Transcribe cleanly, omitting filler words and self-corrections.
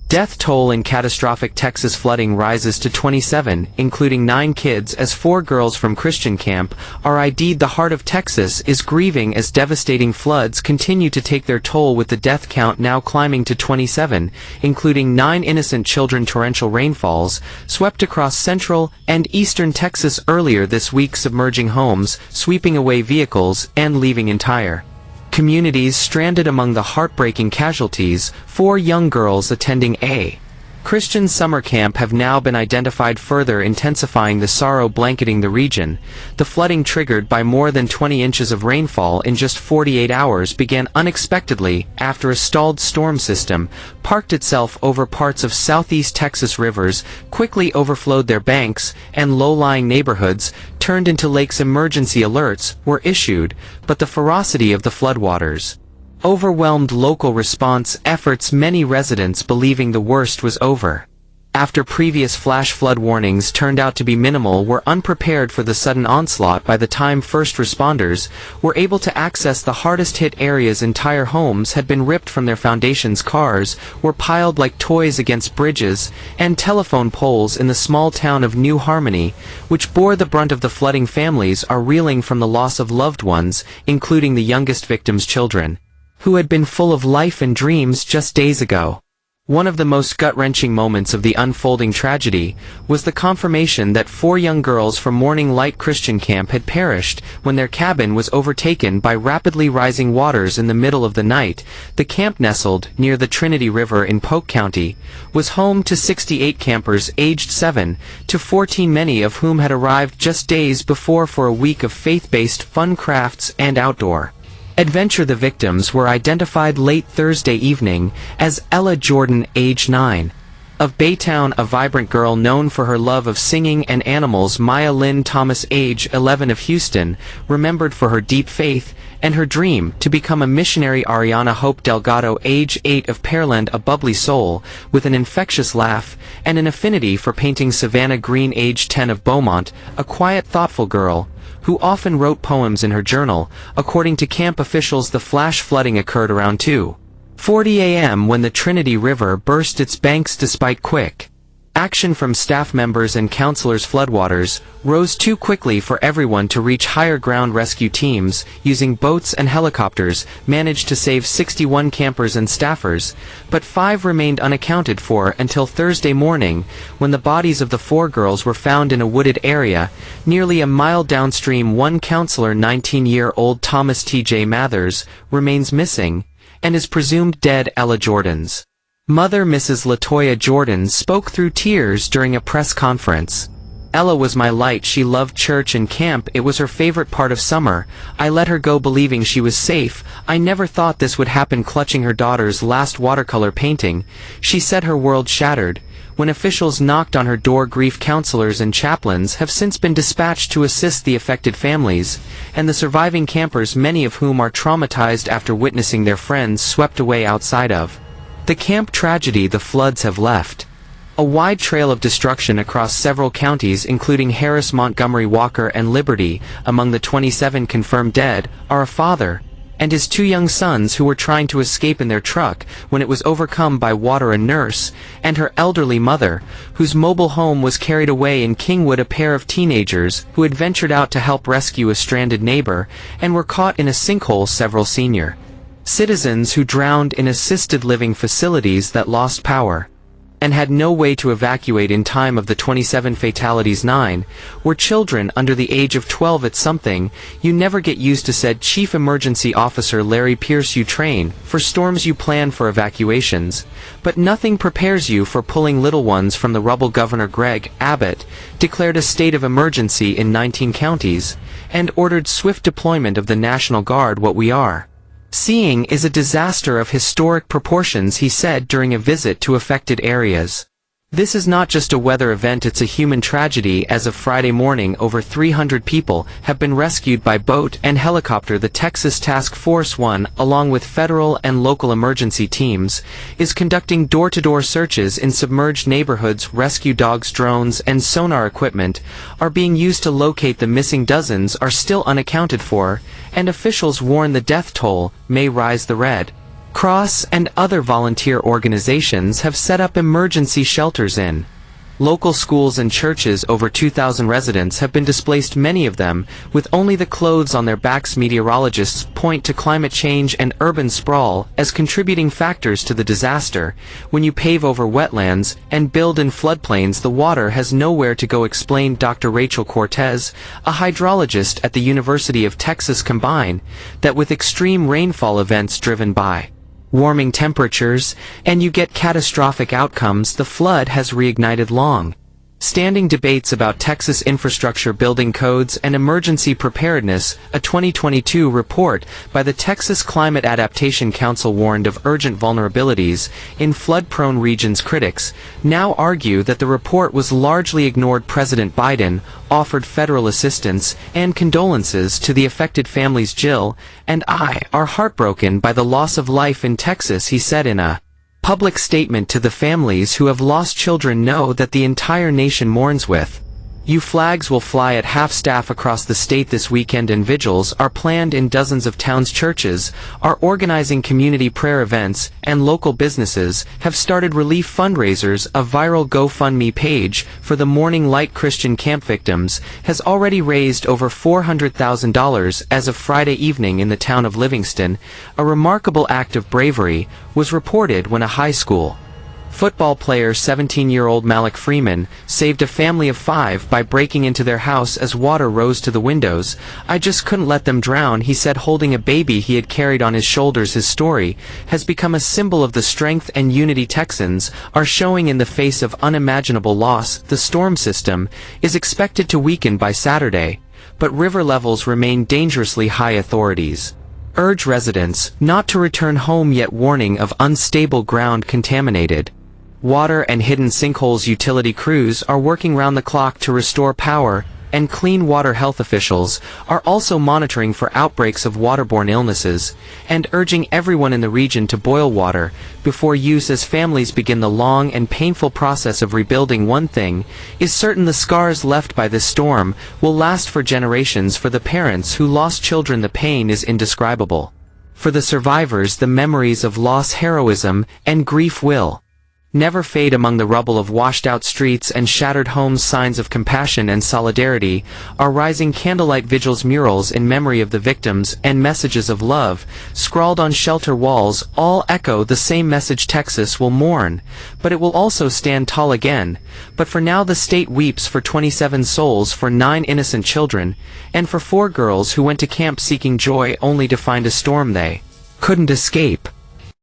Death toll in catastrophic Texas flooding rises to 27, including 9 kids as 4 girls from Christian camp. D.ead, the heart of Texas, is grieving as devastating floods continue to take their toll, with the death count now climbing to 27, including 9 innocent children. Torrential rainfalls swept across central and eastern Texas earlier this week, submerging homes, sweeping away vehicles, and leaving entire communities stranded. Among the heartbreaking casualties, 4 young girls attending a Christian summer camp have now been identified, further intensifying the sorrow blanketing the region. The flooding, triggered by more than 20 inches of rainfall in just 48 hours, began unexpectedly after a stalled storm system parked itself over parts of southeast Texas. Rivers quickly overflowed their banks, and low-lying neighborhoods turned into lakes. Emergency alerts were issued, but the ferocity of the floodwaters overwhelmed local response efforts, many residents believing the worst was over. After previous flash flood warnings turned out to be minimal, were unprepared for the sudden onslaught. By the time first responders were able to access the hardest-hit areas, entire homes had been ripped from their foundations. Cars were piled like toys against bridges and telephone poles in the small town of New Harmony, which bore the brunt of the flooding. Families are reeling from the loss of loved ones, including the youngest victims' children, who had been full of life and dreams just days ago. One of the most gut-wrenching moments of the unfolding tragedy was the confirmation that 4 young girls from Morning Light Christian camp had perished when their cabin was overtaken by rapidly rising waters in the middle of the night. The camp, nestled near the Trinity River in Polk County, was home to 68 campers aged 7 to 14, many of whom had arrived just days before for a week of faith-based fun, crafts, and outdoor adventure. The victims were identified late Thursday evening as Ella Jordan, age 9, of Baytown, a vibrant girl known for her love of singing and animals; Maya Lynn Thomas, age 11, of Houston, remembered for her deep faith and her dream to become a missionary; Ariana Hope Delgado, age 8, of Pearland, a bubbly soul with an infectious laugh and an affinity for painting; Savannah Green, age 10, of Beaumont, a quiet, thoughtful girl who often wrote poems in her journal. According to camp officials, the flash flooding occurred around 2:40 a.m. when the Trinity River burst its banks. Despite quick action from staff members and counselors, floodwaters rose too quickly for everyone to reach higher ground. Rescue teams, using boats and helicopters, managed to save 61 campers and staffers, but 5 remained unaccounted for until Thursday morning, when the bodies of the 4 girls were found in a wooded area nearly a mile downstream. One counselor, 19-year-old Thomas T.J. Mathers, remains missing and is presumed dead. Ella Jordan's mother, Mrs. LaToya Jordan, spoke through tears during a press conference. "Ella was my light. She loved church and camp. It was her favorite part of summer. I let her go believing she was safe. I never thought this would happen." Clutching her daughter's last watercolor painting, she said her world shattered. When officials knocked on her door, grief counselors and chaplains have since been dispatched to assist the affected families and the surviving campers, many of whom are traumatized after witnessing their friends swept away outside of the camp tragedy. The floods have left a wide trail of destruction across several counties, including Harris, Montgomery, Walker, and Liberty. Among the 27 confirmed dead are a father and his 2 young sons, who were trying to escape in their truck when it was overcome by water; a nurse and her elderly mother, whose mobile home was carried away in Kingwood; a pair of teenagers who had ventured out to help rescue a stranded neighbor and were caught in a sinkhole; several senior citizens who drowned in assisted living facilities that lost power and had no way to evacuate in time. Of the 27 fatalities, 9 were children under the age of 12. "It's something you never get used to," said Chief Emergency Officer Larry Pierce. "You train for storms, you plan for evacuations, but nothing prepares you for pulling little ones from the rubble." Governor Greg Abbott declared a state of emergency in 19 counties and ordered swift deployment of the National Guard. "What we are seeing is a disaster of historic proportions," he said during a visit to affected areas. "This is not just a weather event, it's a human tragedy." As of Friday morning, over 300 people have been rescued by boat and helicopter. The Texas Task Force 1, along with federal and local emergency teams, is conducting door-to-door searches in submerged neighborhoods. Rescue dogs, drones, and sonar equipment are being used to locate the missing. Dozens are still unaccounted for, and officials warn the death toll may rise. The Red Cross and other volunteer organizations have set up emergency shelters in local schools and churches. Over 2,000 residents have been displaced, many of them with only the clothes on their backs. Meteorologists point to climate change and urban sprawl as contributing factors to the disaster. When you pave over wetlands and build in floodplains, the water has nowhere to go, explained Dr. Rachel Cortez, a hydrologist at the University of Texas. Combine that with extreme rainfall events driven by warming temperatures, and you get catastrophic outcomes. The flood has reignited long-standing debates about Texas infrastructure, building codes, and emergency preparedness. A 2022 report by the Texas Climate Adaptation Council warned of urgent vulnerabilities in flood-prone regions. Critics now argue that the report was largely ignored. President Biden offered federal assistance and condolences to the affected families. Jill and I are heartbroken by the loss of life in Texas, he said in a public statement to the families who have lost children. Know that the entire nation mourns with you. Flags will fly at half-staff across the state this weekend, and vigils are planned in dozens of towns. Churches are organizing community prayer events, and local businesses have started relief fundraisers. A viral GoFundMe page for the Morning Light Christian Camp victims has already raised over $400,000 as of Friday evening in the town of Livingston. A remarkable act of bravery was reported when a high school football player, 17-year-old Malik Freeman, saved a family of 5 by breaking into their house as water rose to the windows. I just couldn't let them drown, he said, holding a baby he had carried on his shoulders. His story has become a symbol of the strength and unity Texans are showing in the face of unimaginable loss. The storm system is expected to weaken by Saturday, but river levels remain dangerously high. Authorities urge residents not to return home yet, warning of unstable ground, contaminated water, and hidden sinkholes. Utility crews are working round the clock to restore power and clean water. Health officials are also monitoring for outbreaks of waterborne illnesses and urging everyone in the region to boil water before use as families begin the long and painful process of rebuilding. One thing is certain: the scars left by this storm will last for generations. For the parents who lost children, the pain is indescribable. For the survivors, the memories of loss, heroism, and grief will never fade. Among the rubble of washed-out streets and shattered homes, signs of compassion and solidarity are rising. Candlelight vigils, murals in memory of the victims, and messages of love scrawled on shelter walls all echo the same message: Texas will mourn, but it will also stand tall again. But for now, the state weeps for 27 souls, for 9 innocent children, and for 4 girls who went to camp seeking joy only to find a storm they couldn't escape.